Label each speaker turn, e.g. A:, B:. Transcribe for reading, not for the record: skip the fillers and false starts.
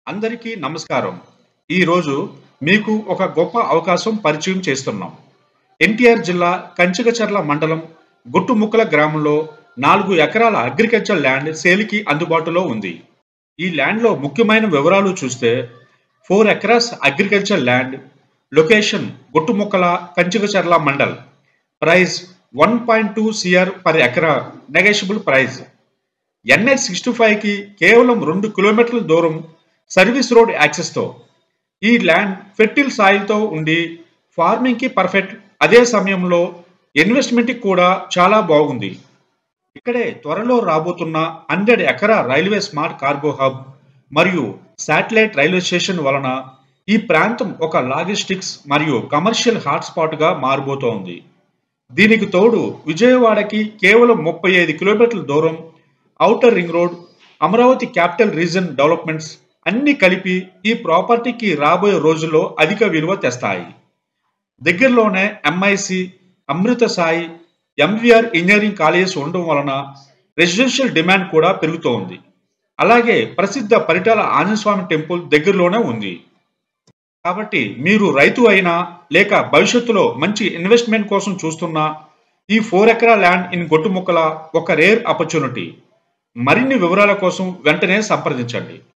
A: అందరికీ నమస్కారం. ఈరోజు మీకు ఒక గొప్ప అవకాశం పరిచయం చేస్తున్నాం. ఎన్టీఆర్ జిల్లా కంచికచర్ల మండలం గుట్టుముక్కల గ్రామంలో 4 ఎకరాల అగ్రికల్చర్ ల్యాండ్ సేల్‌కి అందుబాటులో ఉంది. ఈ ల్యాండ్‌లో ముఖ్యమైన వివరాలు చూస్తే 4 acres agriculture land, location Guttumukkala Kanchikacherla mandal, price 1.2 CR per ఎకరా, నెగోషియబుల్ ప్రైస్. NH 65కి కేవలం 2 కిలోమీటర్ల దూరం సర్వీస్ రోడ్ యాక్సెస్తో ఈ ల్యాండ్ ఫెర్టిల్ సాయిల్తో ఉండి ఫార్మింగ్కి పర్ఫెక్ట్. అదే సమయంలో ఇన్వెస్ట్మెంట్కి కూడా చాలా బాగుంది. ఇక్కడే త్వరలో రాబోతున్న 100 ఎకరా రైల్వే స్మార్ట్ కార్గో హబ్ మరియు శాటిలైట్ రైల్వే స్టేషన్ వలన ఈ ప్రాంతం ఒక లాజిస్టిక్స్ మరియు కమర్షియల్ హాట్స్పాట్గా మారబోతోంది. దీనికి తోడు విజయవాడకి కేవలం 35 కిలోమీటర్ల దూరం outer ring road, Amaravati capital region developments అన్ని కలిపి ఈ ప్రాపర్టీకి రాబోయే రోజుల్లో అధిక విలువ తెస్తాయి. దగ్గరలోనే MIC, అమృత సాయి, MVR ఇంజనీరింగ్ కాలేజెస్ ఉండడం వలన రెసిడెన్షియల్ డిమాండ్ కూడా పెరుగుతోంది. అలాగే ప్రసిద్ధ పరిటాల ఆంజనేయస్వామి టెంపుల్ దగ్గరలోనే ఉంది. కాబట్టి మీరు రైతు అయినా లేక భవిష్యత్తులో మంచి ఇన్వెస్ట్మెంట్ కోసం చూస్తున్నా ఈ 4 ఎకరా ల్యాండ్ ఇన్ గొట్టుముక్కల ఒక రేర్ ఆపర్చునిటీ. మరిన్ని వివరాల కోసం వెంటనే సంప్రదించండి.